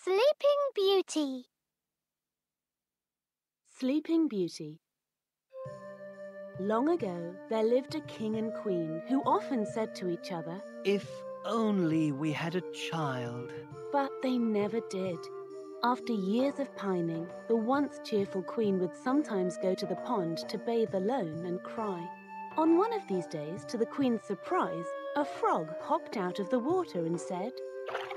Sleeping Beauty. Sleeping Beauty. Long ago, there lived a king and queen who often said to each other, "If only we had a child." But they never did. After years of pining, the once cheerful queen would sometimes go to the pond to bathe alone and cry. On one of these days, to the queen's surprise, a frog hopped out of the water and said,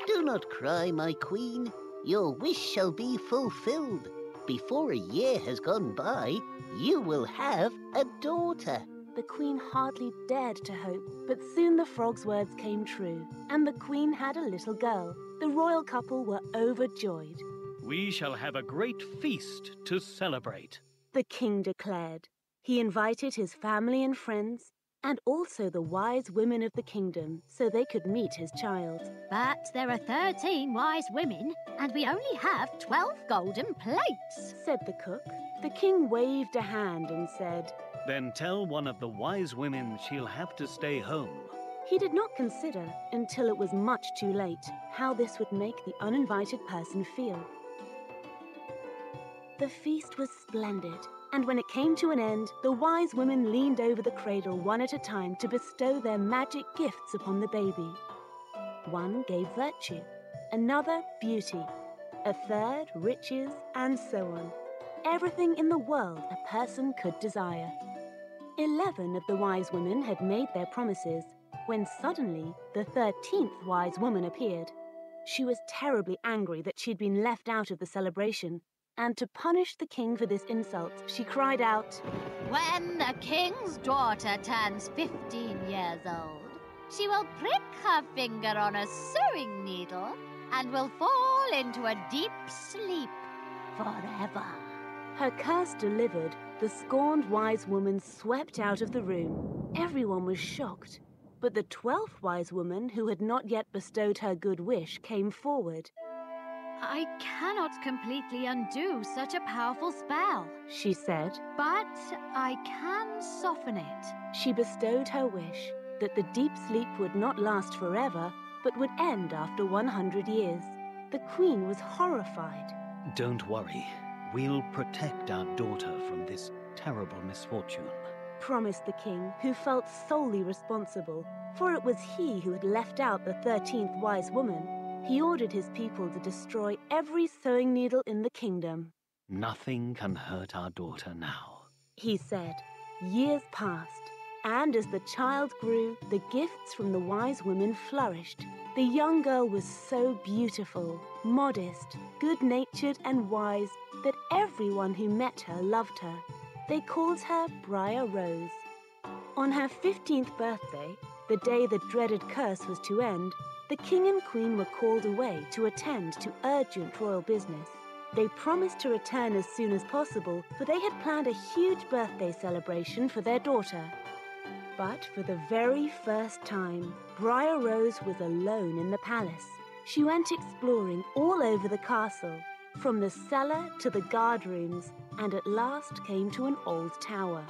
"Do not cry, my queen. Your wish shall be fulfilled. Before a year has gone by, you will have a daughter." The queen hardly dared to hope, but soon the frog's words came true, and the queen had a little girl. The royal couple were overjoyed. "We shall have a great feast to celebrate," the king declared. He invited his family and friends, and also the wise women of the kingdom, so they could meet his child. "But there are 13 wise women, and we only have 12 golden plates," said the cook. The king waved a hand and said, "Then tell one of the wise women she'll have to stay home." He did not consider, until it was much too late, how this would make the uninvited person feel. The feast was splendid, and when it came to an end, the wise women leaned over the cradle one at a time to bestow their magic gifts upon the baby. One gave virtue, another beauty, a third riches, and so on. Everything in the world a person could desire. 11 of the wise women had made their promises, when suddenly the 13th wise woman appeared. She was terribly angry that she'd been left out of the celebration, and to punish the king for this insult, she cried out, "When the king's daughter turns 15 years old, she will prick her finger on a sewing needle and will fall into a deep sleep forever." Her curse delivered, the scorned wise woman swept out of the room. Everyone was shocked, but the 12th wise woman, who had not yet bestowed her good wish, came forward. "I cannot completely undo such a powerful spell," she said, "but I can soften it." She bestowed her wish that the deep sleep would not last forever, but would end after 100 years. The queen was horrified. "Don't worry. We'll protect our daughter from this terrible misfortune," promised the king, who felt solely responsible, for it was he who had left out the 13th wise woman. He ordered his people to destroy every sewing needle in the kingdom. "Nothing can hurt our daughter now," he said. Years passed, and as the child grew, the gifts from the wise women flourished. The young girl was so beautiful, modest, good-natured and wise that everyone who met her loved her. They called her Briar Rose. On her 15th birthday, the day the dreaded curse was to end, the king and queen were called away to attend to urgent royal business. They promised to return as soon as possible, for they had planned a huge birthday celebration for their daughter. But for the very first time, Briar Rose was alone in the palace. She went exploring all over the castle, from the cellar to the guard rooms, and at last came to an old tower.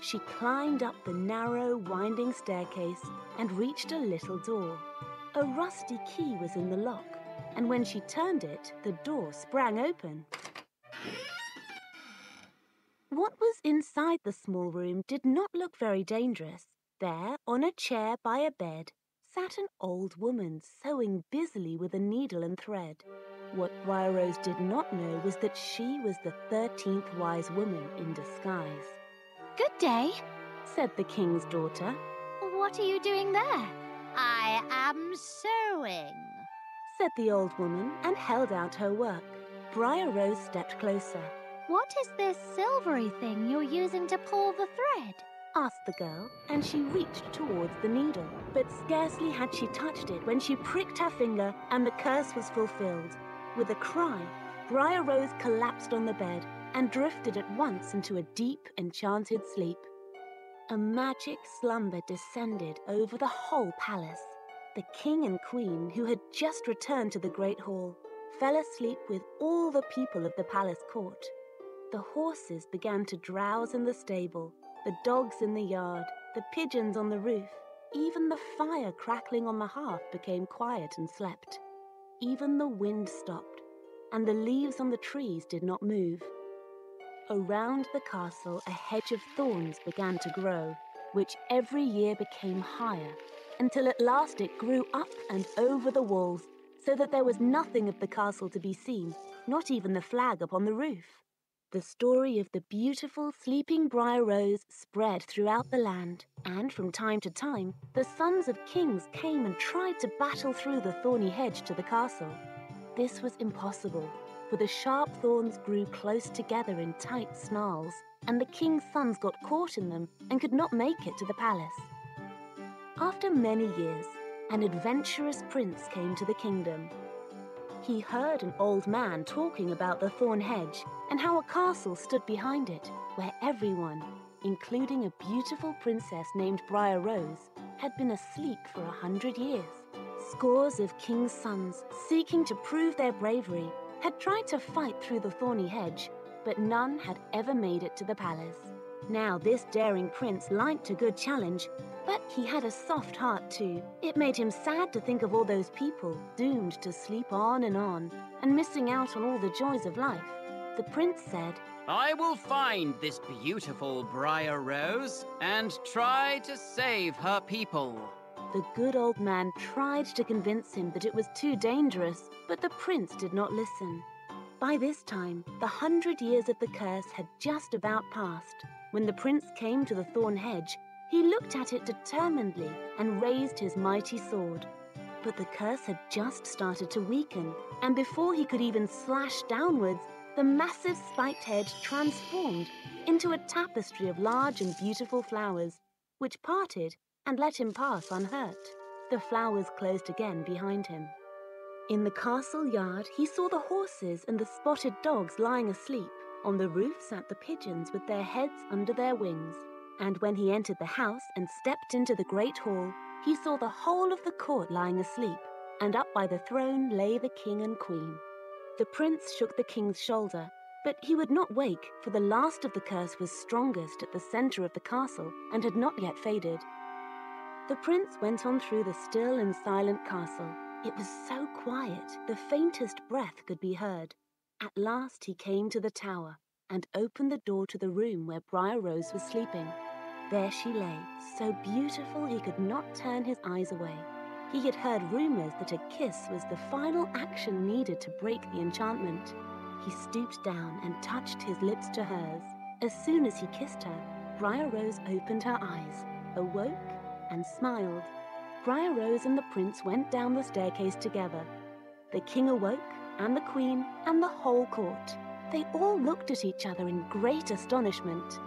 She climbed up the narrow, winding staircase and reached a little door. A rusty key was in the lock, and when she turned it, the door sprang open. What was inside the small room did not look very dangerous. There, on a chair by a bed, sat an old woman sewing busily with a needle and thread. What Briar Rose did not know was that she was the 13th wise woman in disguise. "Good day," said the king's daughter. "What are you doing there?" "I am sewing," said the old woman and held out her work. Briar Rose stepped closer. "What is this silvery thing you're using to pull the thread?" asked the girl, and she reached towards the needle. But scarcely had she touched it when she pricked her finger and the curse was fulfilled. With a cry, Briar Rose collapsed on the bed and drifted at once into a deep, enchanted sleep. A magic slumber descended over the whole palace. The king and queen, who had just returned to the great hall, fell asleep with all the people of the palace court. The horses began to drowse in the stable, the dogs in the yard, the pigeons on the roof. Even the fire crackling on the hearth became quiet and slept. Even the wind stopped, and the leaves on the trees did not move. Around the castle, a hedge of thorns began to grow, which every year became higher, until at last it grew up and over the walls, so that there was nothing of the castle to be seen, not even the flag upon the roof. The story of the beautiful sleeping briar rose spread throughout the land, and from time to time, the sons of kings came and tried to battle through the thorny hedge to the castle. This was impossible, for the sharp thorns grew close together in tight snarls, and the king's sons got caught in them and could not make it to the palace. After many years, an adventurous prince came to the kingdom. He heard an old man talking about the thorn hedge and how a castle stood behind it, where everyone, including a beautiful princess named Briar Rose, had been asleep for 100 years. Scores of king's sons, seeking to prove their bravery, had tried to fight through the thorny hedge, but none had ever made it to the palace. Now this daring prince liked a good challenge, but he had a soft heart too. It made him sad to think of all those people doomed to sleep on and missing out on all the joys of life. The prince said, I will find this beautiful Briar Rose and try to save her people. The good old man tried to convince him that it was too dangerous, but the prince did not listen. By this time, the 100 years of the curse had just about passed. When the prince came to the thorn hedge, he looked at it determinedly and raised his mighty sword. But the curse had just started to weaken, and before he could even slash downwards, the massive spiked hedge transformed into a tapestry of large and beautiful flowers, which parted and let him pass unhurt. The flowers closed again behind him. In the castle yard, he saw the horses and the spotted dogs lying asleep. On the roof sat the pigeons with their heads under their wings. And when he entered the house and stepped into the great hall, he saw the whole of the court lying asleep, and up by the throne lay the king and queen. The prince shook the king's shoulder, but he would not wake, for the last of the curse was strongest at the center of the castle and had not yet faded. The prince went on through the still and silent castle. It was so quiet, the faintest breath could be heard. At last he came to the tower and opened the door to the room where Briar Rose was sleeping. There she lay, so beautiful he could not turn his eyes away. He had heard rumors that a kiss was the final action needed to break the enchantment. He stooped down and touched his lips to hers. As soon as he kissed her, Briar Rose opened her eyes, awoke, and smiled. Briar Rose and the prince went down the staircase together. The king awoke, and the queen, and the whole court. They all looked at each other in great astonishment.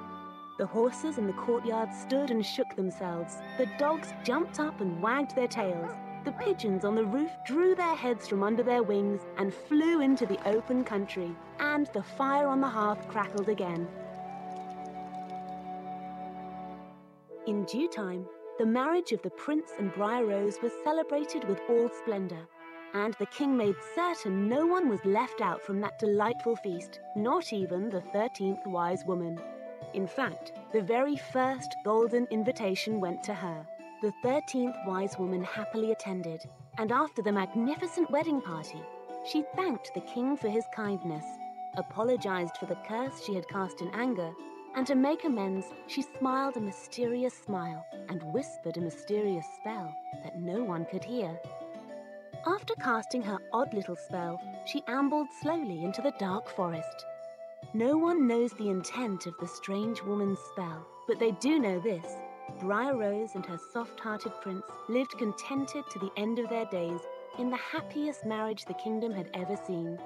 The horses in the courtyard stood and shook themselves. The dogs jumped up and wagged their tails. The pigeons on the roof drew their heads from under their wings and flew into the open country. And the fire on the hearth crackled again. In due time, the marriage of the prince and Briar Rose was celebrated with all splendor, and the king made certain no one was left out from that delightful feast, not even the 13th wise woman. In fact, the very first golden invitation went to her. The 13th wise woman happily attended, and after the magnificent wedding party, she thanked the king for his kindness, apologized for the curse she had cast in anger, and to make amends, she smiled a mysterious smile and whispered a mysterious spell that no one could hear. After casting her odd little spell, she ambled slowly into the dark forest. No one knows the intent of the strange woman's spell, but they do know this. Briar Rose and her soft-hearted prince lived contented to the end of their days in the happiest marriage the kingdom had ever seen.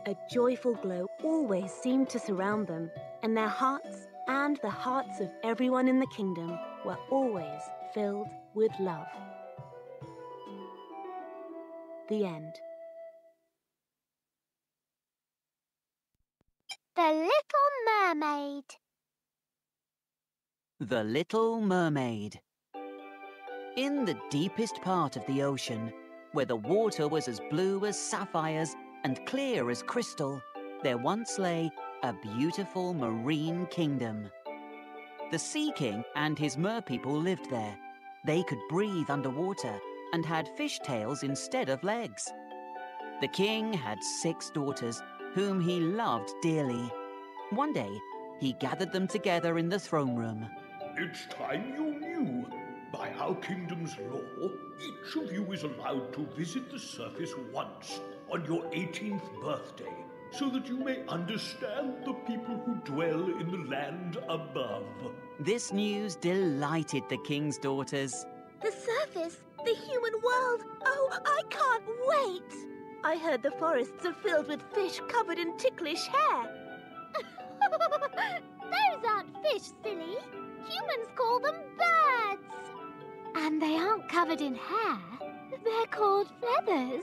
A joyful glow always seemed to surround them, and their hearts and the hearts of everyone in the kingdom were always filled with love. The end. The Little Mermaid. The Little Mermaid. In the deepest part of the ocean, where the water was as blue as sapphires and clear as crystal, there once lay a beautiful marine kingdom. The Sea King and his merpeople lived there. They could breathe underwater and had fish tails instead of legs. The king had 6 daughters, whom he loved dearly. One day, he gathered them together in the throne room. It's time you knew. By our kingdom's law, each of you is allowed to visit the surface once on your 18th birthday, so that you may understand the people who dwell in the land above. This news delighted the king's daughters. The surface, the human world. Oh, I can't wait. I heard the forests are filled with fish covered in ticklish hair. Those aren't fish, silly. Humans call them birds. And they aren't covered in hair. They're called feathers.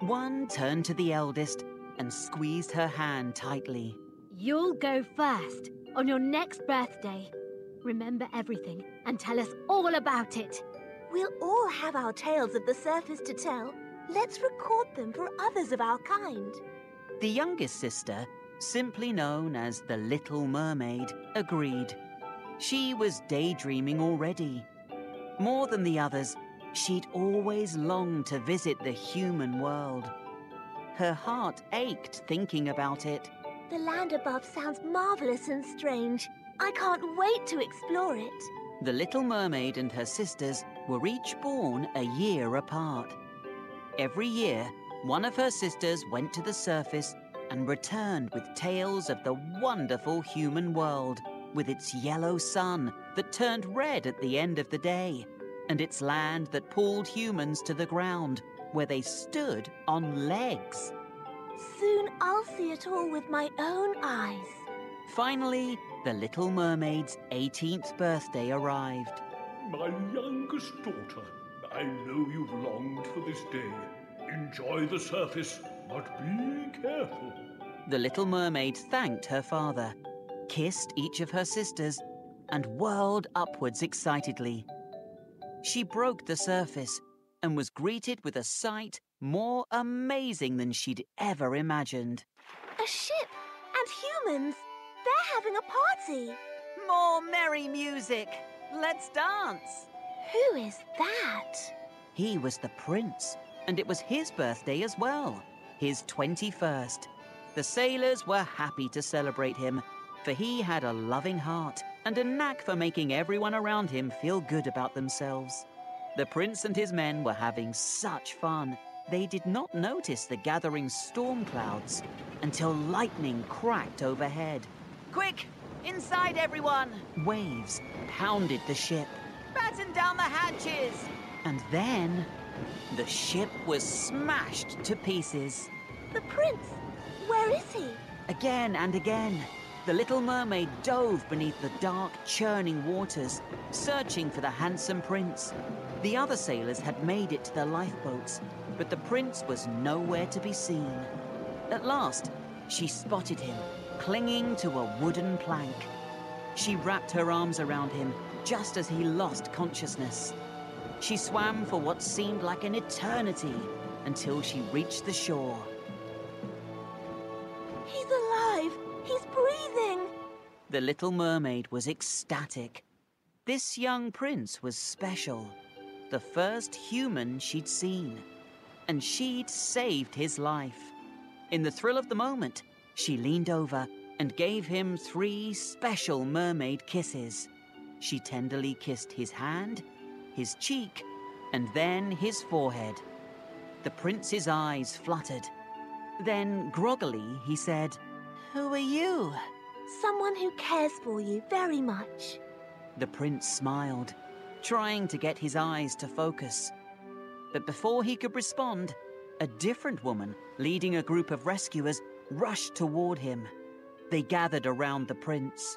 One turned to the eldest and squeezed her hand tightly. You'll go first on your next birthday. Remember everything and tell us all about it. We'll all have our tales of the surface to tell. Let's record them for others of our kind. The youngest sister, simply known as the Little Mermaid, agreed. She was daydreaming already. More than the others, she'd always longed to visit the human world. Her heart ached thinking about it. The land above sounds marvelous and strange. I can't wait to explore it. The Little Mermaid and her sisters were each born a year apart. Every year, one of her sisters went to the surface and returned with tales of the wonderful human world, with its yellow sun that turned red at the end of the day, and its land that pulled humans to the ground, where they stood on legs. Soon I'll see it all with my own eyes. Finally, the Little Mermaid's 18th birthday arrived. My youngest daughter, I know you've longed for this day. Enjoy the surface, but be careful. The Little Mermaid thanked her father, kissed each of her sisters, and whirled upwards excitedly. She broke the surface and was greeted with a sight more amazing than she'd ever imagined. A ship and humans. They're having a party. More merry music! Let's dance! Who is that? He was the prince, and it was his birthday as well, his 21st. The sailors were happy to celebrate him, for he had a loving heart and a knack for making everyone around him feel good about themselves. The prince and his men were having such fun, they did not notice the gathering storm clouds until lightning cracked overhead. Quick! Inside, everyone! Waves pounded the ship. Batten down the hatches! And then the ship was smashed to pieces. The prince! Where is he? Again and again, the Little Mermaid dove beneath the dark, churning waters, searching for the handsome prince. The other sailors had made it to their lifeboats, but the prince was nowhere to be seen. At last, she spotted him, clinging to a wooden plank. She wrapped her arms around him just as he lost consciousness. She swam for what seemed like an eternity until she reached the shore. He's alive! He's breathing! The Little Mermaid was ecstatic. This young prince was special, the first human she'd seen, and she'd saved his life. In the thrill of the moment, she leaned over and gave him 3 special mermaid kisses. She tenderly kissed his hand, his cheek, and then his forehead. The prince's eyes fluttered. Then, groggily, he said, "Who are you?" Someone who cares for you very much. The prince smiled, trying to get his eyes to focus. But before he could respond, a different woman, leading a group of rescuers, rushed toward him. They gathered around the prince.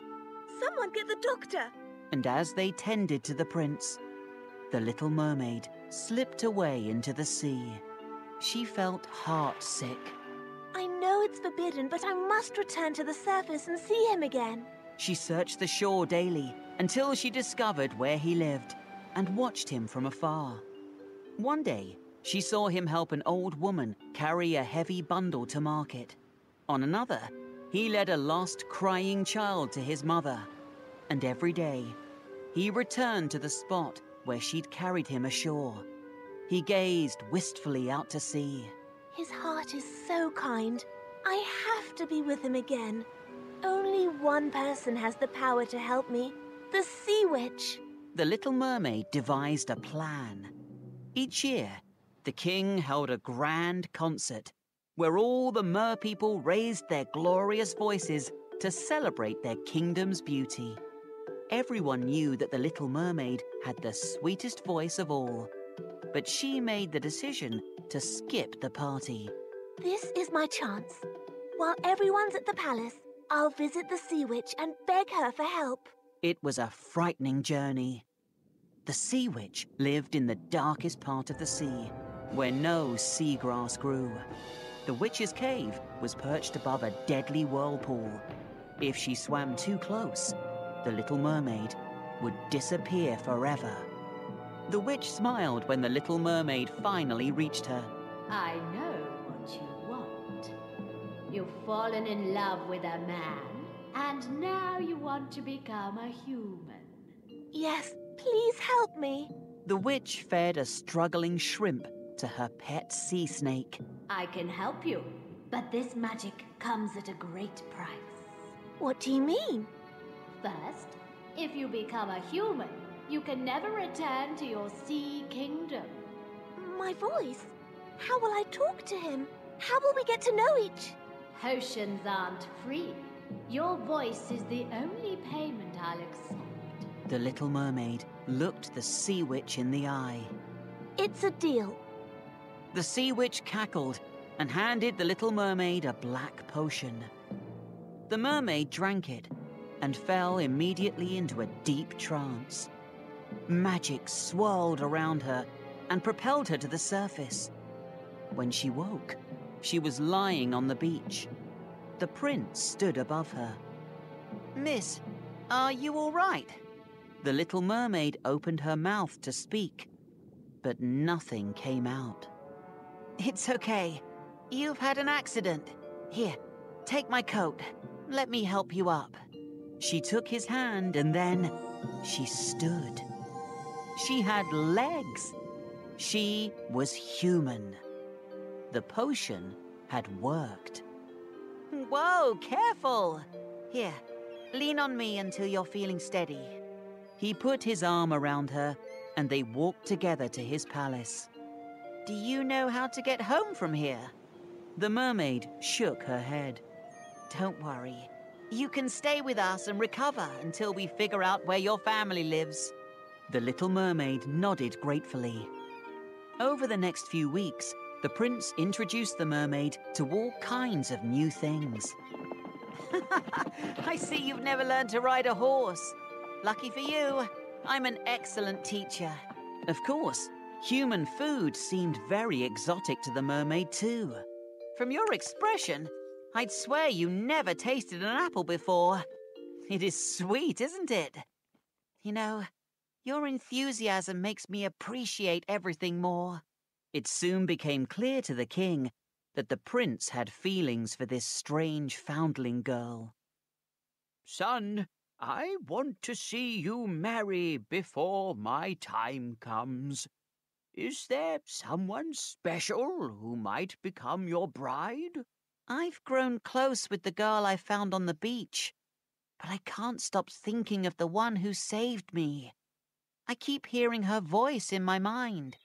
Someone get the doctor! And as they tended to the prince, the Little Mermaid slipped away into the sea. She felt heartsick. I know it's forbidden, but I must return to the surface and see him again. She searched the shore daily until she discovered where he lived and watched him from afar. One day, she saw him help an old woman carry a heavy bundle to market. On another, he led a lost, crying child to his mother. And every day, he returned to the spot where she'd carried him ashore. He gazed wistfully out to sea. His heart heart is so kind. I have to be with him again. Only one person has the power to help me. The Sea Witch. The Little Mermaid devised a plan. Each year, the king held a grand concert where all the mer people raised their glorious voices to celebrate their kingdom's beauty. Everyone knew that the Little Mermaid had the sweetest voice of all, but she made the decision to skip the party. This is my chance. While everyone's at the palace, I'll visit the Sea Witch and beg her for help. It was a frightening journey. The Sea Witch lived in the darkest part of the sea, where no seagrass grew. The witch's cave was perched above a deadly whirlpool. If she swam too close, the Little Mermaid would disappear forever. The witch smiled when the Little Mermaid finally reached her. I know what you want. You've fallen in love with a man, and now you want to become a human. Yes, please help me. The witch fed a struggling shrimp to her pet sea snake. I can help you, but this magic comes at a great price. What do you mean? First, if you become a human, you can never return to your sea kingdom. My voice? How will I talk to him? How will we get to know each? Potions aren't free. Your voice is the only payment I'll accept. The Little Mermaid looked the Sea Witch in the eye. It's a deal. The Sea Witch cackled and handed the Little Mermaid a black potion. The mermaid drank it and fell immediately into a deep trance. Magic swirled around her and propelled her to the surface. When she woke, she was lying on the beach. The prince stood above her. "Miss, are you all right?" The Little Mermaid opened her mouth to speak, but nothing came out. "It's okay. You've had an accident. Here, take my coat. Let me help you up." She took his hand and then she stood. She had legs. She was human. The potion had worked. "Whoa, careful! Here, lean on me until you're feeling steady." He put his arm around her and they walked together to his palace. "Do you know how to get home from here?" The mermaid shook her head. "Don't worry. You can stay with us and recover until we figure out where your family lives." The Little Mermaid nodded gratefully. Over the next few weeks, the prince introduced the mermaid to all kinds of new things. "I see you've never learned to ride a horse. Lucky for you, I'm an excellent teacher." Of course, human food seemed very exotic to the mermaid too. "From your expression, I'd swear you never tasted an apple before. It is sweet, isn't it? You know, your enthusiasm makes me appreciate everything more." It soon became clear to the king that the prince had feelings for this strange foundling girl. Son, I want to see you marry before my time comes. Is there someone special who might become your bride? "I've grown close with the girl I found on the beach, but I can't stop thinking of the one who saved me. I keep hearing her voice in my mind."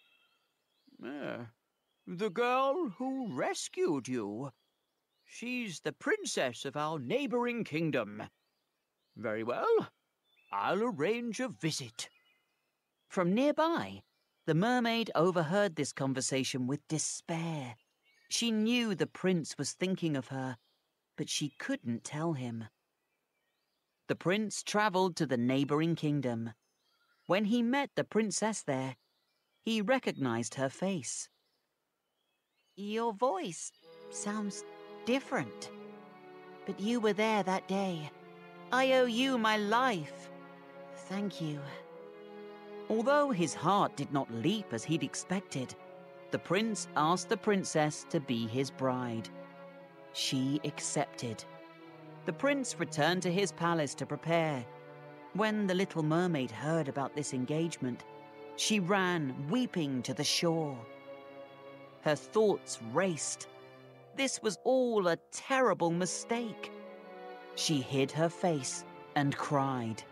The girl who rescued you. She's the princess of our neighboring kingdom. Very well. I'll arrange a visit. From nearby, the mermaid overheard this conversation with despair. She knew the prince was thinking of her, but she couldn't tell him. The prince traveled to the neighboring kingdom. When he met the princess there, he recognized her face. "Your voice sounds different, but you were there that day. I owe you my life. Thank you." Although his heart did not leap as he'd expected, the prince asked the princess to be his bride. She accepted. The prince returned to his palace to prepare. When the Little Mermaid heard about this engagement, she ran weeping to the shore. Her thoughts raced. This was all a terrible mistake. She hid her face and cried.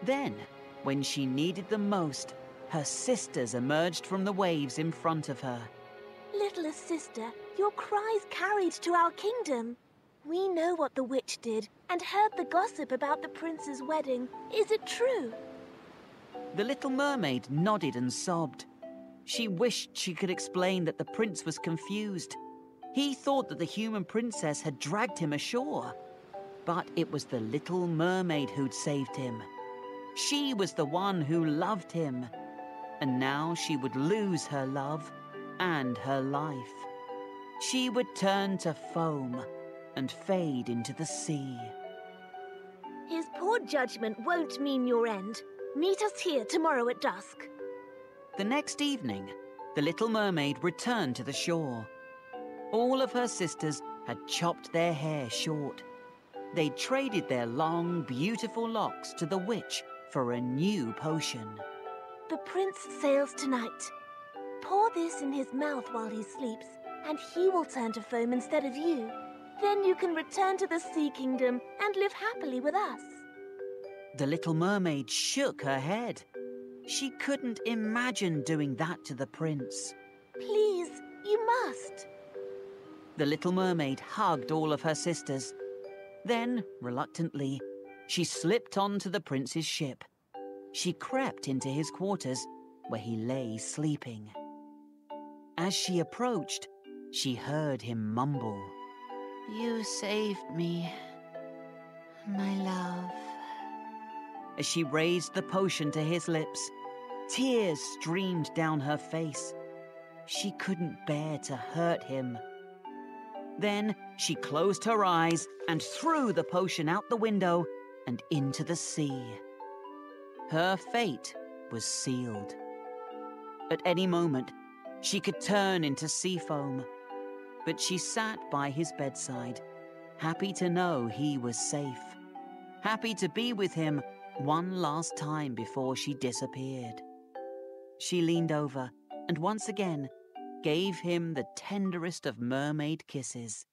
Then, when she needed them most, her sisters emerged from the waves in front of her. Littlest sister, your cries carried to our kingdom. We know what the witch did and heard the gossip about the prince's wedding. Is it true? The little mermaid nodded and sobbed. She wished she could explain that the prince was confused. He thought that the human princess had dragged him ashore. But it was the little mermaid who'd saved him. She was the one who loved him. And now she would lose her love and her life. She would turn to foam and fade into the sea. His poor judgment won't mean your end. Meet us here tomorrow at dusk. The next evening, the little mermaid returned to the shore. All of her sisters had chopped their hair short. They traded their long, beautiful locks to the witch for a new potion. The prince sails tonight. Pour this in his mouth while he sleeps, and he will turn to foam instead of you. Then you can return to the Sea Kingdom and live happily with us. The little mermaid shook her head. She couldn't imagine doing that to the prince. Please, you must. The little mermaid hugged all of her sisters. Then, reluctantly, she slipped onto the prince's ship. She crept into his quarters, where he lay sleeping. As she approached, she heard him mumble, You saved me, my love. As she raised the potion to his lips, tears streamed down her face. She couldn't bear to hurt him. Then she closed her eyes and threw the potion out the window and into the sea. Her fate was sealed. At any moment, she could turn into sea foam. But she sat by his bedside, happy to know he was safe, happy to be with him one last time before she disappeared. She leaned over and once again gave him the tenderest of mermaid kisses,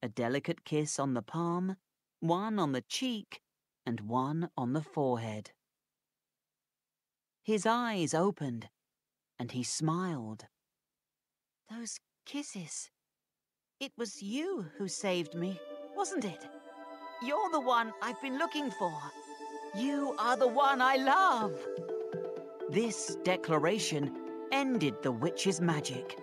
a delicate kiss on the palm, one on the cheek, and one on the forehead. His eyes opened, and he smiled. Those kisses. It was you who saved me, wasn't it? You're the one I've been looking for. You are the one I love. This declaration ended the witch's magic.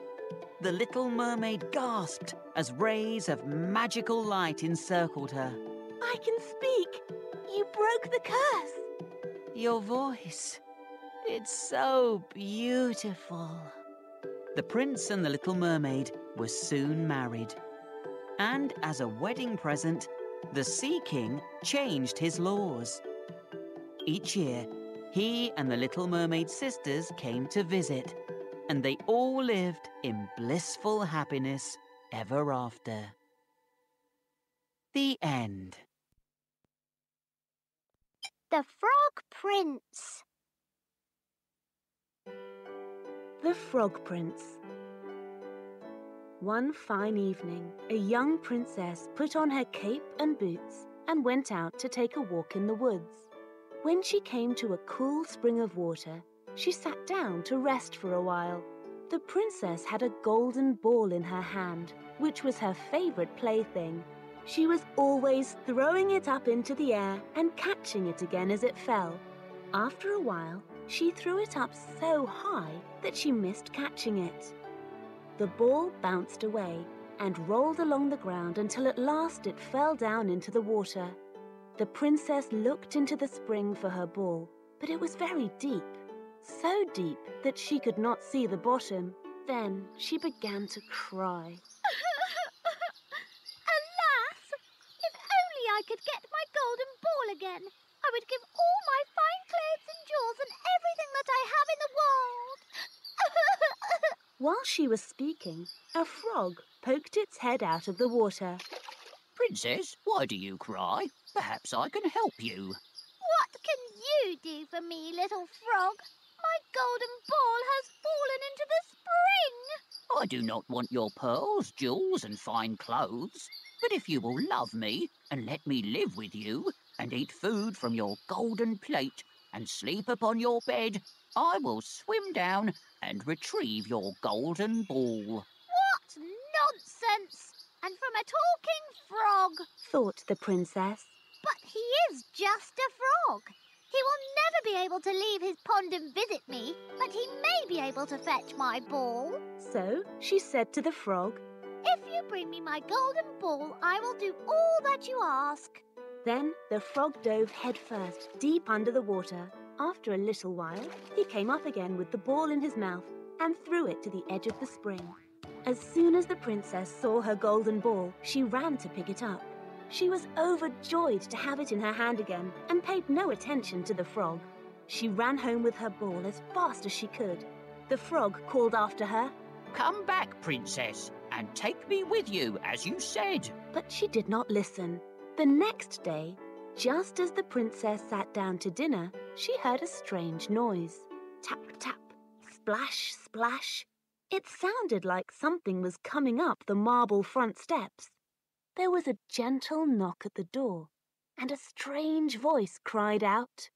The little mermaid gasped as rays of magical light encircled her. I can speak. You broke the curse. Your voice. It's so beautiful. The prince and the little mermaid were soon married. And as a wedding present, the Sea King changed his laws. Each year, he and the little mermaid sisters came to visit, and they all lived in blissful happiness ever after. The end. The Frog Prince. The Frog Prince. One fine evening, a young princess put on her cape and boots and went out to take a walk in the woods. When she came to a cool spring of water, she sat down to rest for a while. The princess had a golden ball in her hand, which was her favorite plaything. She was always throwing it up into the air and catching it again as it fell. After a while, she threw it up so high that she missed catching it. The ball bounced away and rolled along the ground until at last it fell down into the water. The princess looked into the spring for her ball, but it was very deep, so deep that she could not see the bottom. Then she began to cry. Alas! If only I could get my golden ball again, I would give all my fine clothes and jewels and everything that I have in the world. While she was speaking, a frog poked its head out of the water. Princess, why do you cry? Perhaps I can help you. What can you do for me, little frog? My golden ball has fallen into the spring. I do not want your pearls, jewels, and fine clothes. But if you will love me and let me live with you and eat food from your golden plate and sleep upon your bed, I will swim down and retrieve your golden ball. What nonsense! And from a talking frog. thought the princess. But he is just a frog. He will never be able to leave his pond and visit me, but he may be able to fetch my ball. So she said to the frog, If you bring me my golden ball, I will do all that you ask. Then the frog dove headfirst deep under the water. After a little while, he came up again with the ball in his mouth and threw it to the edge of the spring. As soon as the princess saw her golden ball, she ran to pick it up. She was overjoyed to have it in her hand again and paid no attention to the frog. She ran home with her ball as fast as she could. The frog called after her, Come back, princess, and take me with you, as you said. but she did not listen. The next day, just as the princess sat down to dinner, she heard a strange noise. Tap, tap, splash, splash. It sounded like something was coming up the marble front steps. There was a gentle knock at the door, and a strange voice cried out,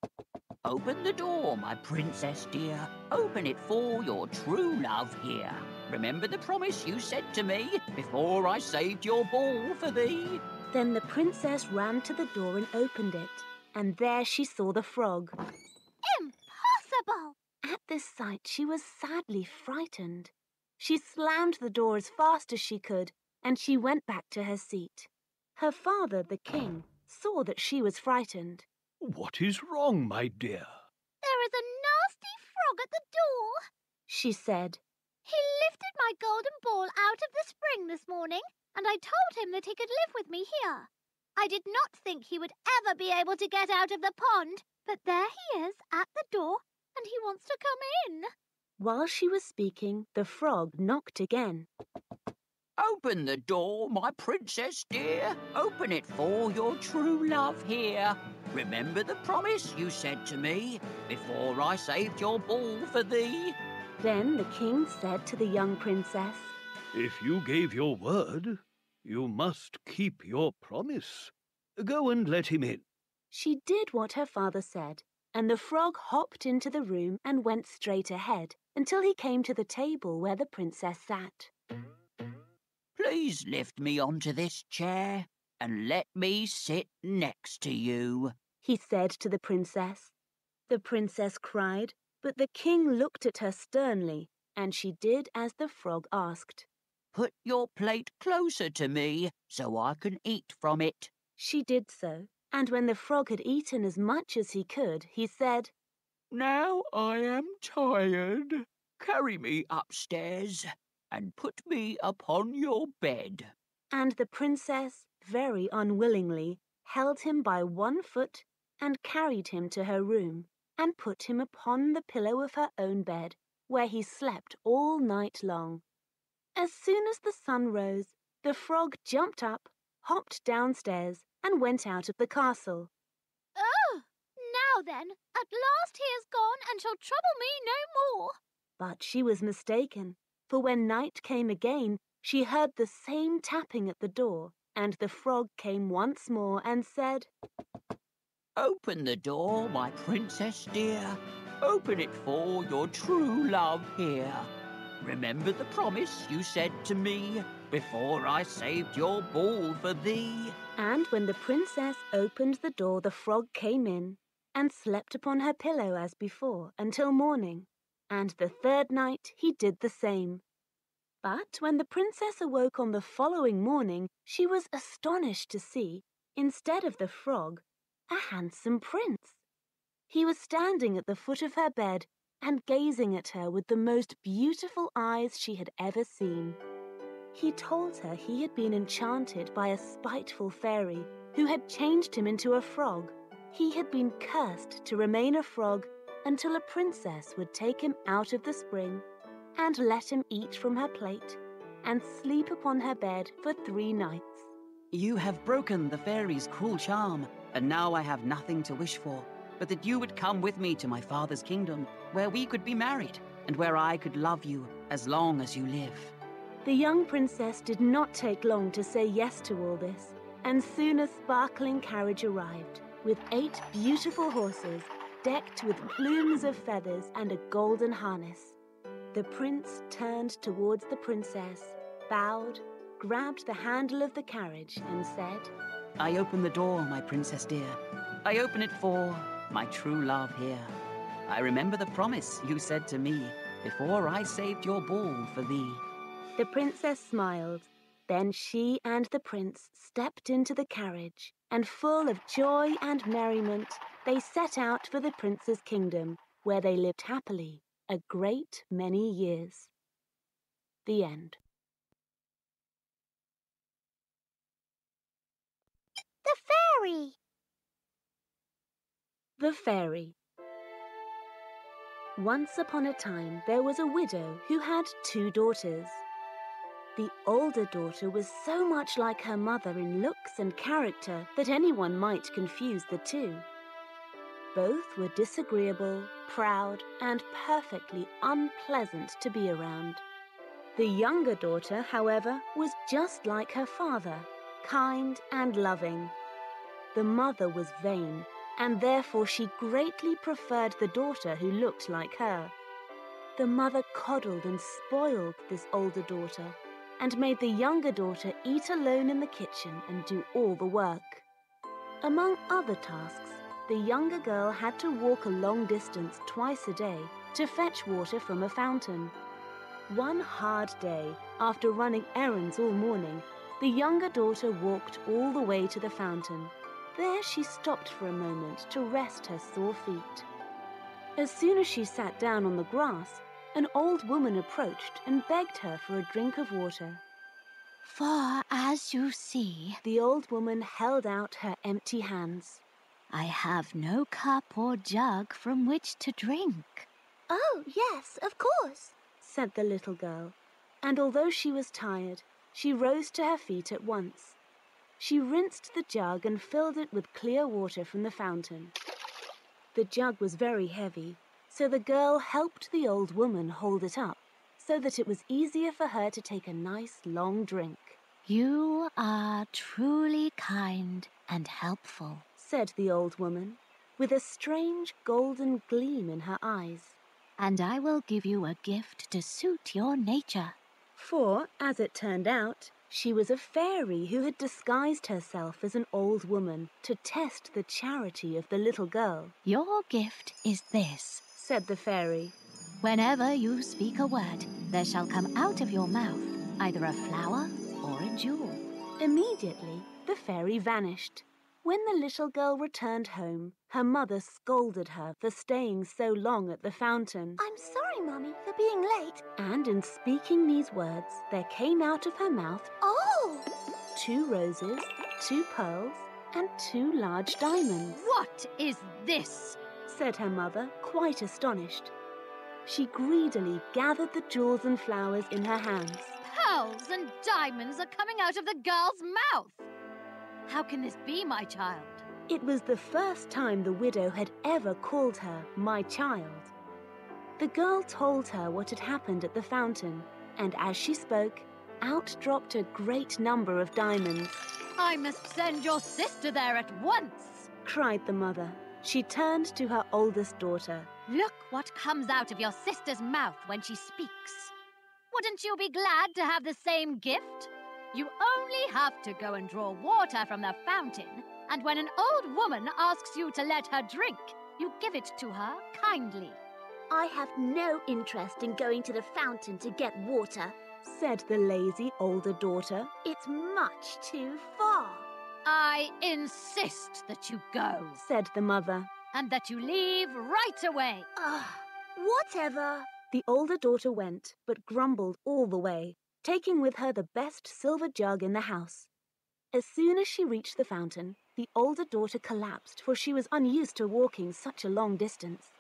Open the door, my princess dear. Open it for your true love here. Remember the promise you said to me before I saved your ball for thee? Then the princess ran to the door and opened it, and there she saw the frog. Impossible! At this sight, she was sadly frightened. She slammed the door as fast as she could, and she went back to her seat. Her father, the king, saw that she was frightened. What is wrong, my dear? There is a nasty frog at the door. She said, He lifted my golden ball out of the spring this morning, and I told him that he could live with me here. I did not think he would ever be able to get out of the pond, but there he is at the door, and he wants to come in. While she was speaking, the frog knocked again. Open the door, my princess dear. Open it for your true love here. Remember the promise you said to me before I saved your ball for thee? Then the king said to the young princess, If you gave your word, you must keep your promise. Go and let him in. She did what her father said, and the frog hopped into the room and went straight ahead until he came to the table where the princess sat. Please lift me onto this chair and let me sit next to you, he said to the princess. The princess cried, but the king looked at her sternly, and she did as the frog asked. Put your plate closer to me so I can eat from it. She did so, and when the frog had eaten as much as he could, he said, Now I am tired. Carry me upstairs and put me upon your bed. And the princess, very unwillingly, held him by one foot and carried him to her room and put him upon the pillow of her own bed, where he slept all night long. As soon as the sun rose, the frog jumped up, hopped downstairs, and went out of the castle. Oh, now then, at last he is gone and shall trouble me no more. But she was mistaken, for when night came again, she heard the same tapping at the door, and the frog came once more and said, Open the door, my princess dear. Open it for your true love here. Remember the promise you said to me before I saved your ball for thee? And when the princess opened the door, the frog came in and slept upon her pillow as before until morning. And the third night he did the same. But when the princess awoke on the following morning, she was astonished to see, instead of the frog, a handsome prince. He was standing at the foot of her bed and gazing at her with the most beautiful eyes she had ever seen. He told her he had been enchanted by a spiteful fairy who had changed him into a frog. He had been cursed to remain a frog until a princess would take him out of the spring and let him eat from her plate and sleep upon her bed for 3 nights. You have broken the fairy's cruel charm, and now I have nothing to wish for, but that you would come with me to my father's kingdom, where we could be married, and where I could love you as long as you live. The young princess did not take long to say yes to all this, and soon a sparkling carriage arrived, with 8 beautiful horses, decked with plumes of feathers and a golden harness. The prince turned towards the princess, bowed, grabbed the handle of the carriage and said, I open the door, my princess dear. I open it for my true love here. I remember the promise you said to me before I saved your ball for thee. The princess smiled. Then she and the prince stepped into the carriage, and full of joy and merriment, they set out for the prince's kingdom, where they lived happily a great many years. The end. The fairy! The Fairy. Once upon a time, there was a widow who had 2 daughters. The older daughter was so much like her mother in looks and character that anyone might confuse the two. Both were disagreeable, proud, and perfectly unpleasant to be around. The younger daughter, however, was just like her father, kind and loving. The mother was vain, and therefore she greatly preferred the daughter who looked like her. The mother coddled and spoiled this older daughter, and made the younger daughter eat alone in the kitchen and do all the work. Among other tasks, the younger girl had to walk a long distance twice a day to fetch water from a fountain. One hard day, after running errands all morning, the younger daughter walked all the way to the fountain. There she stopped for a moment to rest her sore feet. As soon as she sat down on the grass, an old woman approached and begged her for a drink of water. For as you see, The old woman held out her empty hands. I have no cup or jug from which to drink. Oh, yes, of course, Said the little girl, and although she was tired, she rose to her feet at once. She rinsed the jug and filled it with clear water from the fountain. The jug was very heavy, so the girl helped the old woman hold it up, so that it was easier for her to take a nice long drink. You are truly kind and helpful. Said the old woman, with a strange golden gleam in her eyes. And I will give you a gift to suit your nature. For, as it turned out, she was a fairy who had disguised herself as an old woman to test the charity of the little girl. Your gift is this. Said the fairy. Whenever you speak a word, there shall come out of your mouth either a flower or a jewel. Immediately, the fairy vanished. When the little girl returned home, her mother scolded her for staying so long at the fountain. I'm sorry, Mummy, for being late. And in speaking these words, there came out of her mouth Oh! 2 roses, 2 pearls, and 2 large diamonds. What is this? Said her mother, quite astonished. She greedily gathered the jewels and flowers in her hands. Pearls and diamonds are coming out of the girl's mouth. How can this be, my child? It was the first time the widow had ever called her my child. The girl told her what had happened at the fountain, and as she spoke, out dropped a great number of diamonds. I must send your sister there at once. Cried the mother. She turned to her oldest daughter. Look what comes out of your sister's mouth when she speaks. Wouldn't you be glad to have the same gift? You only have to go and draw water from the fountain, and when an old woman asks you to let her drink, you give it to her kindly. I have no interest in going to the fountain to get water, Said the lazy older daughter. It's much too far. I insist that you go, Said the mother. and that you leave right away. Whatever. The older daughter went, but grumbled all the way, taking with her the best silver jug in the house. As soon as she reached the fountain, the older daughter collapsed, for she was unused to walking such a long distance.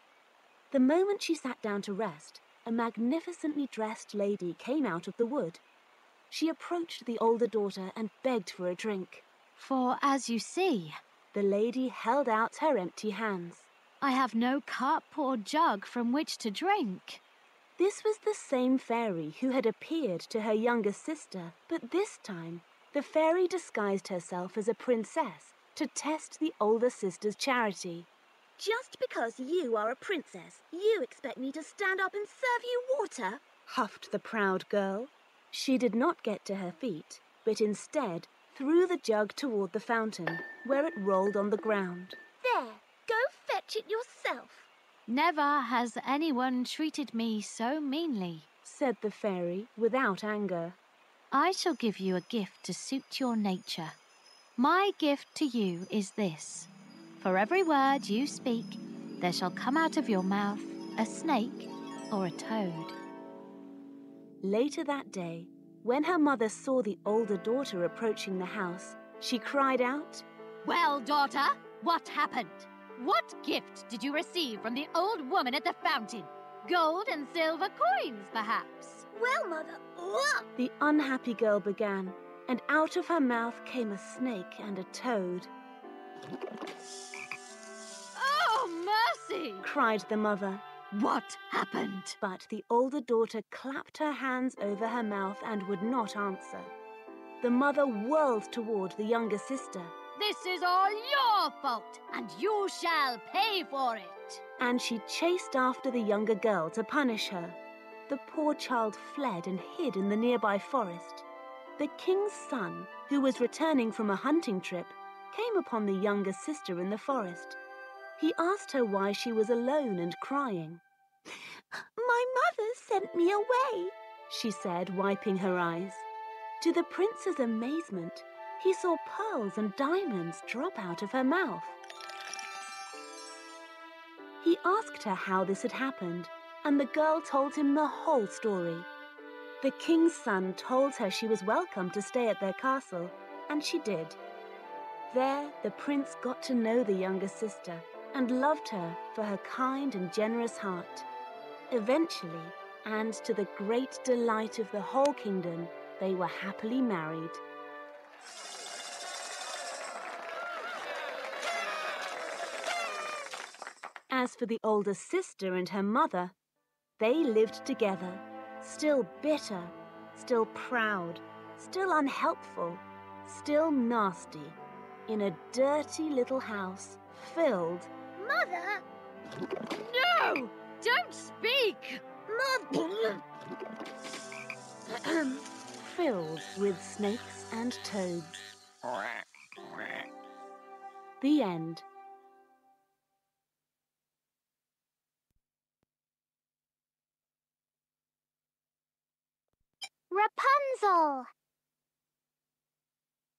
The moment she sat down to rest, a magnificently dressed lady came out of the wood. She approached the older daughter and begged for a drink. For as you see, The lady held out her empty hands. I have no cup or jug from which to drink. This was the same fairy who had appeared to her younger sister, but this time the fairy disguised herself as a princess to test the older sister's charity. Just because you are a princess, you expect me to stand up and serve you water? Huffed the proud girl. She did not get to her feet, but instead threw the jug toward the fountain, where it rolled on the ground. There, go fetch it yourself. Never has anyone treated me so meanly, said the fairy without anger. I shall give you a gift to suit your nature. My gift to you is this. For every word you speak, there shall come out of your mouth a snake or a toad. Later that day, when her mother saw the older daughter approaching the house, she cried out, Well, daughter, what happened? What gift did you receive from the old woman at the fountain? Gold and silver coins, perhaps? Well, Mother, the unhappy girl began, and out of her mouth came a snake and a toad. Oh, mercy! Cried the mother. What happened? But the older daughter clapped her hands over her mouth and would not answer. The mother whirled toward the younger sister. This is all your fault, and you shall pay for it. And she chased after the younger girl to punish her. The poor child fled and hid in the nearby forest. The king's son, who was returning from a hunting trip, came upon the younger sister in the forest. He asked her why she was alone and crying. My mother sent me away, she said, wiping her eyes. To the prince's amazement, he saw pearls and diamonds drop out of her mouth. He asked her how this had happened, and the girl told him the whole story. The king's son told her she was welcome to stay at their castle, and she did. There, the prince got to know the younger sister and loved her for her kind and generous heart. Eventually, and to the great delight of the whole kingdom, they were happily married. As for the older sister and her mother, they lived together, still bitter, still proud, still unhelpful, still nasty, in a dirty little house filled... Mother! No! Don't speak! Mother! filled with snakes and toads. The end. Rapunzel!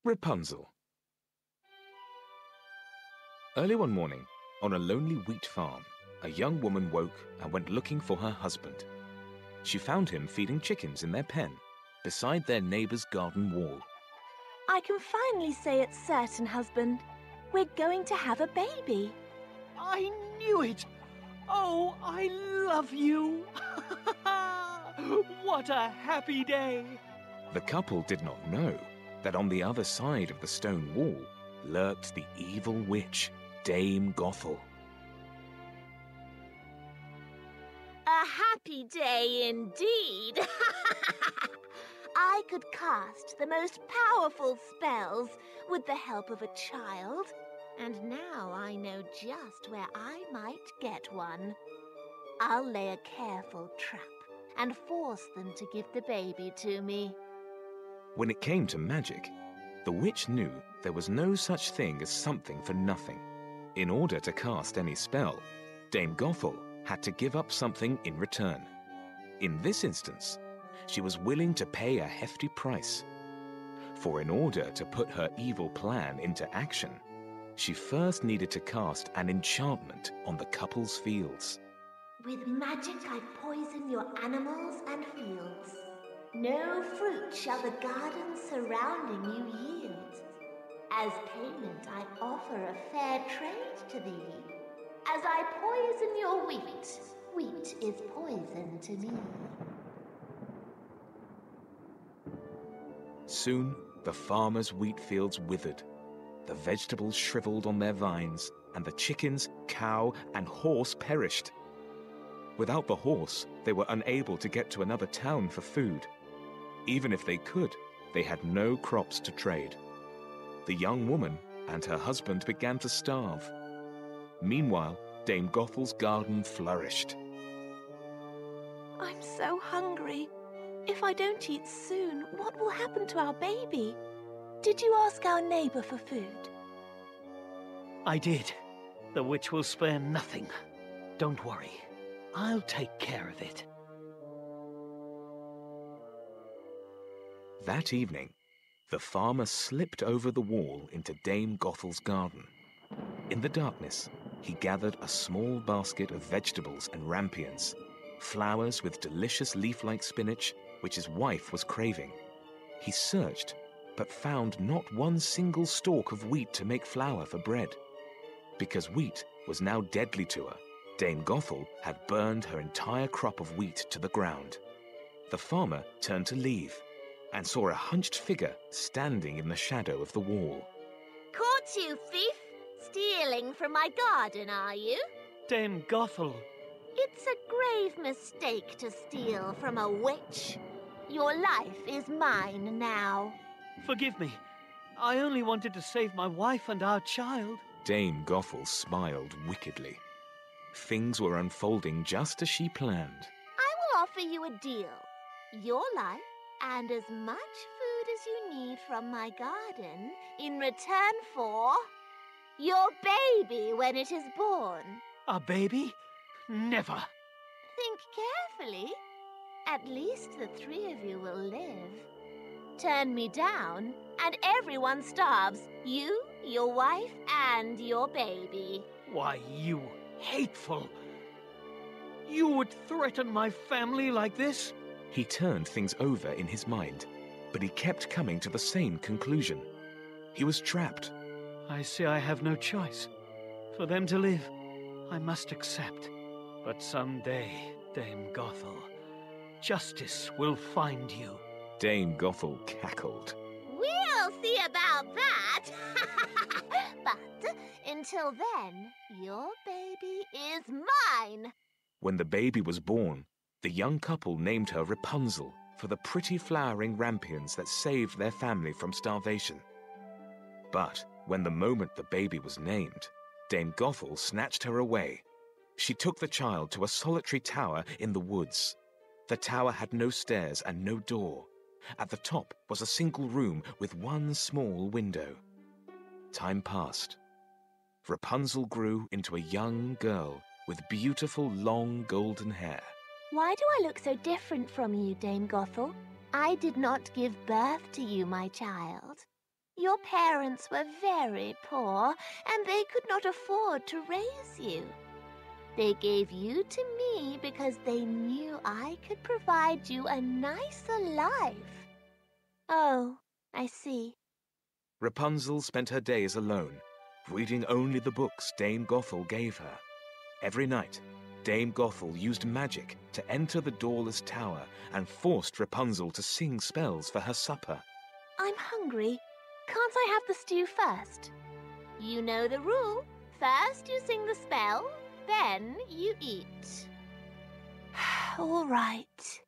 Rapunzel. Early one morning, on a lonely wheat farm, a young woman woke and went looking for her husband. She found him feeding chickens in their pen, beside their neighbor's garden wall. I can finally say it's certain, husband. We're going to have a baby. I knew it! Oh, I love you! What a happy day! The couple did not know that on the other side of the stone wall lurked the evil witch, Dame Gothel. A happy day indeed. I could cast the most powerful spells with the help of a child, and now I know just where I might get one. I'll lay a careful trap and force them to give the baby to me. When it came to magic, the witch knew there was no such thing as something for nothing. In order to cast any spell, Dame Gothel had to give up something in return. In this instance, she was willing to pay a hefty price. For in order to put her evil plan into action, she first needed to cast an enchantment on the couple's fields. With magic I poison your animals and fields. No fruit shall the garden surrounding you yield. As payment I offer a fair trade to thee. As I poison your wheat, wheat is poison to me. Soon, the farmers' wheat fields withered. The vegetables shriveled on their vines, and the chickens, cow, and horse perished. Without the horse, they were unable to get to another town for food. Even if they could, they had no crops to trade. The young woman and her husband began to starve. Meanwhile, Dame Gothel's garden flourished. I'm so hungry. If I don't eat soon, what will happen to our baby? Did you ask our neighbor for food? I did. The witch will spare nothing. Don't worry. I'll take care of it. That evening, the farmer slipped over the wall into Dame Gothel's garden. In the darkness, he gathered a small basket of vegetables and rampions, flowers with delicious leaf-like spinach, which his wife was craving. He searched, but found not one single stalk of wheat to make flour for bread. Because wheat was now deadly to her, Dame Gothel had burned her entire crop of wheat to the ground. The farmer turned to leave and saw a hunched figure standing in the shadow of the wall. Caught you, thief! Stealing from my garden, are you? Dame Gothel. It's a grave mistake to steal from a witch. Your life is mine now. Forgive me. I only wanted to save my wife and our child. Dame Gothel smiled wickedly. Things were unfolding just as she planned. I will offer you a deal. Your life and as much food as you need from my garden in return for your baby when it is born. A baby? Never. Think carefully. At least the three of you will live. Turn me down, and everyone starves. You, your wife, and your baby. Why, you hateful. You would threaten my family like this? He turned things over in his mind, but he kept coming to the same conclusion. He was trapped. I see I have no choice. For them to live, I must accept. But someday, Dame Gothel, justice will find you. Dame Gothel cackled. We'll see about that. But until then, your baby is mine. When the baby was born, the young couple named her Rapunzle for the pretty flowering rampions that saved their family from starvation. But when the moment the baby was named, Dame Gothel snatched her away. She took the child to a solitary tower in the woods. The tower had no stairs and no door. At the top was a single room with one small window. Time passed. Rapunzel grew into a young girl with beautiful long golden hair. Why do I look so different from you, Dame Gothel? I did not give birth to you, my child. Your parents were very poor, and they could not afford to raise you. They gave you to me because they knew I could provide you a nicer life. Oh, I see. Rapunzel spent her days alone, reading only the books Dame Gothel gave her. Every night, Dame Gothel used magic to enter the doorless tower and forced Rapunzel to sing spells for her supper. I'm hungry. Can't I have the stew first? You know the rule. First you sing the spell, then you eat. All right.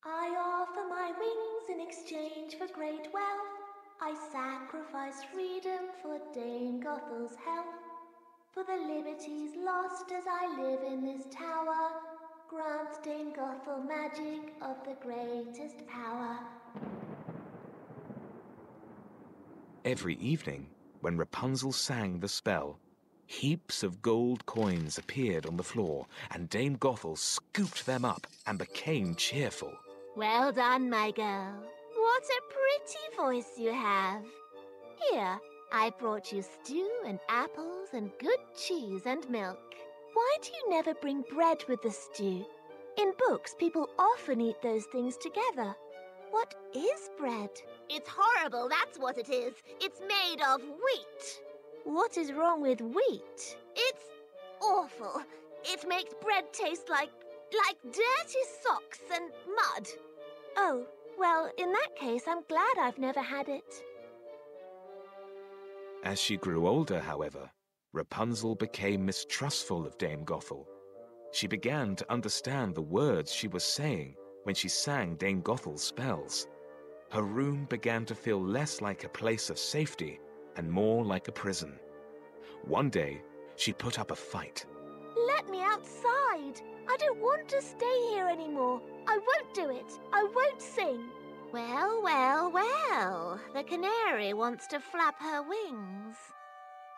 I offer my wings in exchange for great wealth. I sacrifice freedom for Dame Gothel's health. For the liberties lost as I live in this tower, grant Dame Gothel magic of the greatest power. Every evening, when Rapunzel sang the spell, heaps of gold coins appeared on the floor, and Dame Gothel scooped them up and became cheerful. Well done, my girl. What a pretty voice you have. Here, I brought you stew and apples and good cheese and milk. Why do you never bring bread with the stew? In books, people often eat those things together. What is bread? It's horrible, that's what it is. It's made of wheat. What is wrong with wheat? It's awful. It makes bread taste like dirty socks and mud. Oh, well, in that case, I'm glad I've never had it. As she grew older, however, Rapunzel became mistrustful of Dame Gothel. She began to understand the words she was saying when she sang Dame Gothel's spells. Her room began to feel less like a place of safety and more like a prison. One day, she put up a fight. Let me outside. I don't want to stay here anymore. I won't do it. I won't sing. Well, well, well. The canary wants to flap her wings.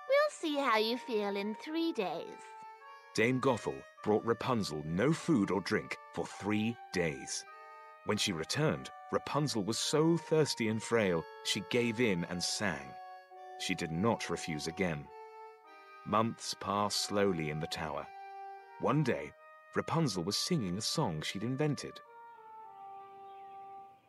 We'll see how you feel in 3 days. Dame Gothel brought Rapunzel no food or drink for 3 days. When she returned, Rapunzel was so thirsty and frail, she gave in and sang. She did not refuse again. Months passed slowly in the tower. One day, Rapunzel was singing a song she'd invented.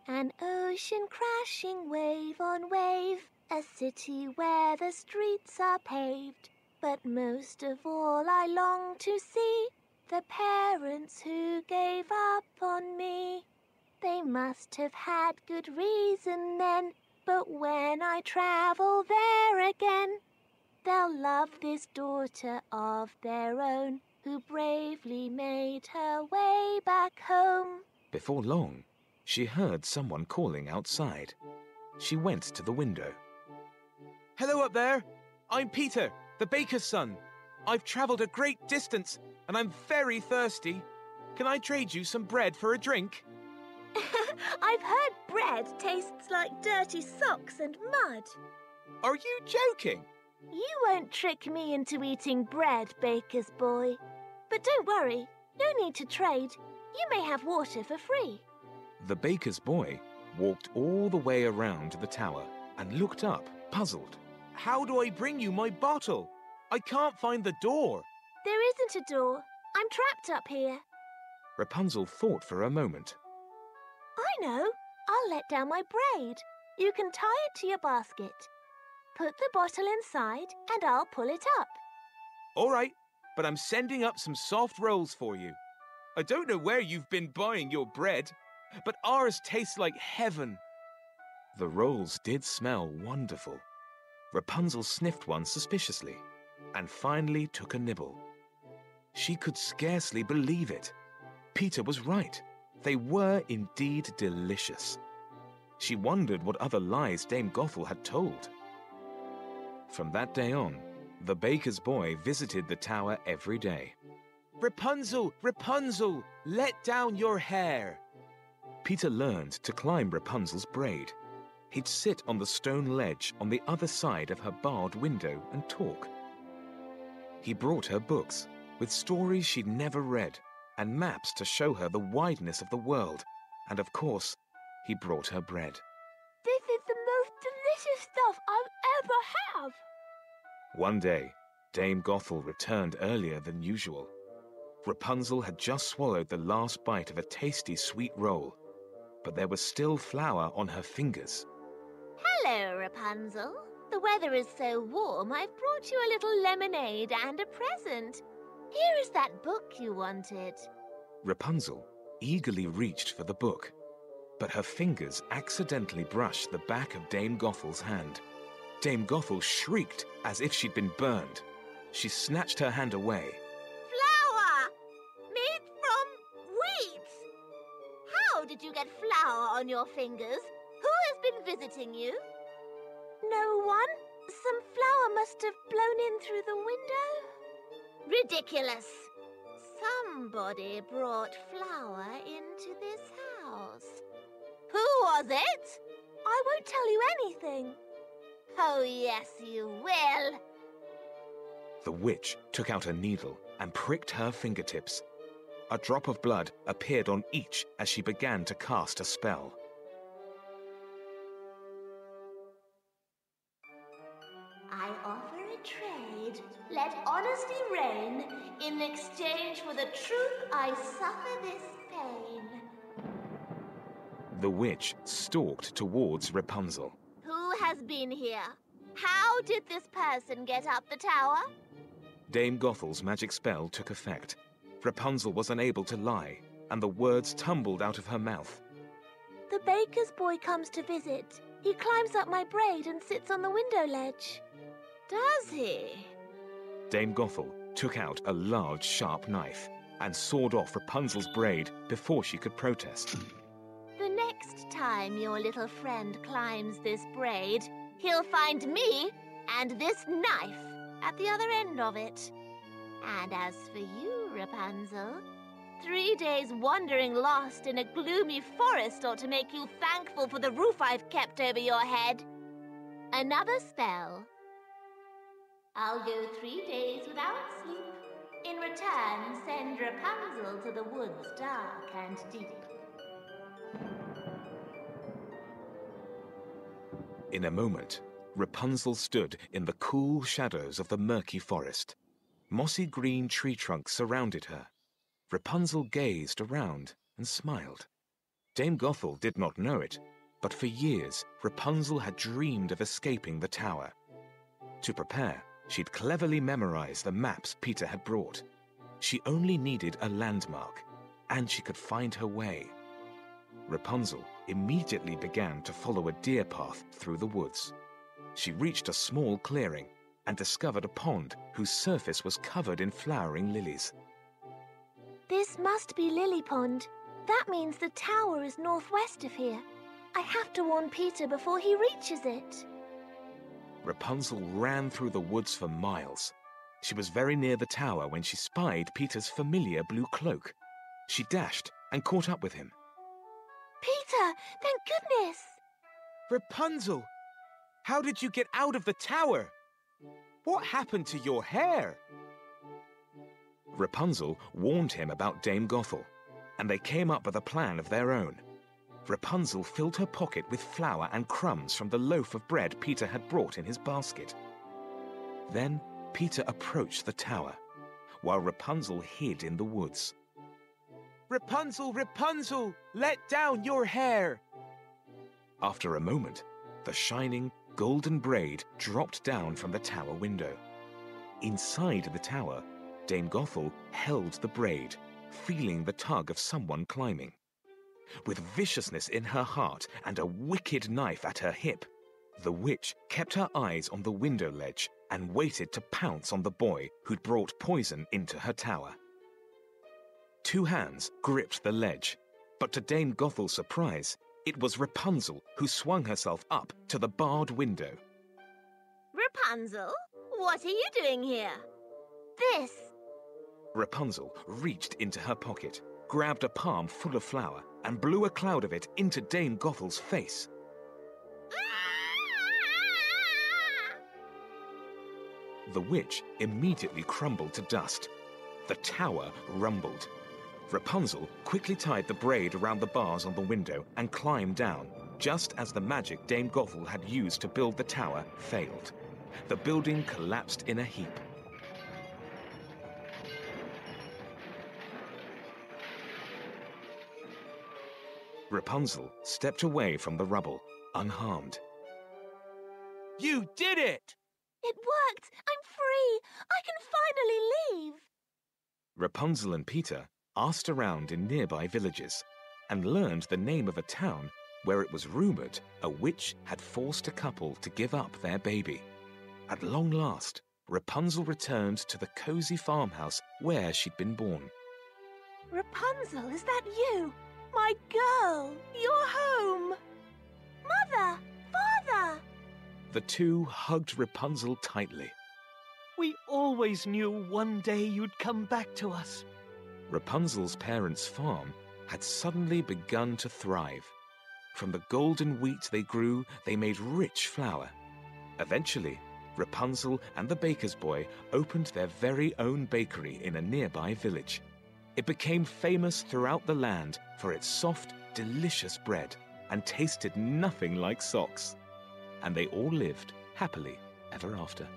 An ocean crashing wave on wave, a city where the streets are paved. But most of all I long to see the parents who gave up on me. They must have had good reason then, but when I travel there again, they'll love this daughter of their own who bravely made her way back home. Before long, she heard someone calling outside. She went to the window. Hello up there. I'm Peter, the baker's son. I've travelled a great distance and I'm very thirsty. Can I trade you some bread for a drink? I've heard bread tastes like dirty socks and mud. Are you joking? You won't trick me into eating bread, baker's boy. But don't worry, no need to trade. You may have water for free. The baker's boy walked all the way around to the tower and looked up, puzzled. How do I bring you my bottle? I can't find the door. There isn't a door. I'm trapped up here. Rapunzel thought for a moment. I know. I'll let down my braid. You can tie it to your basket. Put the bottle inside and I'll pull it up. All right, but I'm sending up some soft rolls for you. I don't know where you've been buying your bread, but ours tastes like heaven. The rolls did smell wonderful. Rapunzel sniffed one suspiciously and finally took a nibble. She could scarcely believe it. Peter was right. They were indeed delicious. She wondered what other lies Dame Gothel had told. From that day on, the baker's boy visited the tower every day. Rapunzel, Rapunzel, let down your hair. Peter learned to climb Rapunzel's braid. He'd sit on the stone ledge on the other side of her barred window and talk. He brought her books with stories she'd never read and maps to show her the wideness of the world. And of course, he brought her bread. This is the most delicious stuff I'll ever have. One day, Dame Gothel returned earlier than usual. Rapunzel had just swallowed the last bite of a tasty sweet roll, but there was still flour on her fingers. Hello, Rapunzel. The weather is so warm, I've brought you a little lemonade and a present. Here is that book you wanted. Rapunzel eagerly reached for the book, but her fingers accidentally brushed the back of Dame Gothel's hand. Dame Gothel shrieked as if she'd been burned. She snatched her hand away. Flour! Made from wheat! How did you get flour on your fingers? Who has been visiting you? No one. Some flour must have blown in through the window. Ridiculous. Somebody brought flour into this house. Who was it? I won't tell you anything. Oh, yes, you will. The witch took out a needle and pricked her fingertips. A drop of blood appeared on each as she began to cast a spell. I offer a trade. Let honesty reign. In exchange for the truth, I suffer this pain. The witch stalked towards Rapunzel. Who has been here? How did this person get up the tower? Dame Gothel's magic spell took effect. Rapunzel was unable to lie, and the words tumbled out of her mouth. The baker's boy comes to visit. He climbs up my braid and sits on the window ledge. Does he? Dame Gothel took out a large, sharp knife and sawed off Rapunzel's braid before she could protest. The next time your little friend climbs this braid, he'll find me and this knife at the other end of it. And as for you, Rapunzel, 3 days wandering lost in a gloomy forest ought to make you thankful for the roof I've kept over your head. Another spell. I'll go 3 days without sleep. In return, send Rapunzel to the woods dark and deep. In a moment, Rapunzel stood in the cool shadows of the murky forest. Mossy green tree trunks surrounded her. Rapunzel gazed around and smiled. Dame Gothel did not know it, but for years Rapunzel had dreamed of escaping the tower. To prepare, she'd cleverly memorized the maps Peter had brought. She only needed a landmark, and she could find her way. Rapunzel immediately began to follow a deer path through the woods. She reached a small clearing and discovered a pond whose surface was covered in flowering lilies. This must be Lily Pond. That means the tower is northwest of here. I have to warn Peter before he reaches it. Rapunzel ran through the woods for miles. She was very near the tower when she spied Peter's familiar blue cloak. She dashed and caught up with him. Peter, thank goodness! Rapunzel, how did you get out of the tower? What happened to your hair? Rapunzel warned him about Dame Gothel, and they came up with a plan of their own. Rapunzel filled her pocket with flour and crumbs from the loaf of bread Peter had brought in his basket. Then Peter approached the tower, while Rapunzel hid in the woods. Rapunzel, Rapunzel, let down your hair! After a moment, the shining, golden braid dropped down from the tower window. Inside the tower, Dame Gothel held the braid, feeling the tug of someone climbing. With viciousness in her heart and a wicked knife at her hip, the witch kept her eyes on the window ledge and waited to pounce on the boy who'd brought poison into her tower. 2 hands gripped the ledge, but to Dame Gothel's surprise, it was Rapunzel who swung herself up to the barred window. Rapunzel, what are you doing here? This. Rapunzel reached into her pocket, grabbed a palm full of flour, and blew a cloud of it into Dame Gothel's face. The witch immediately crumbled to dust. The tower rumbled. Rapunzel quickly tied the braid around the bars on the window and climbed down, just as the magic Dame Gothel had used to build the tower failed. The building collapsed in a heap. Rapunzel stepped away from the rubble, unharmed. You did it! It worked! I'm free! I can finally leave! Rapunzel and Peter asked around in nearby villages and learned the name of a town where it was rumored a witch had forced a couple to give up their baby. At long last, Rapunzel returned to the cozy farmhouse where she'd been born. Rapunzel, is that you? My girl, you're home! Mother! Father! The two hugged Rapunzel tightly. We always knew one day you'd come back to us. Rapunzel's parents' farm had suddenly begun to thrive. From the golden wheat they grew, they made rich flour. Eventually, Rapunzel and the baker's boy opened their very own bakery in a nearby village. It became famous throughout the land for its soft, delicious bread and tasted nothing like socks. And they all lived happily ever after.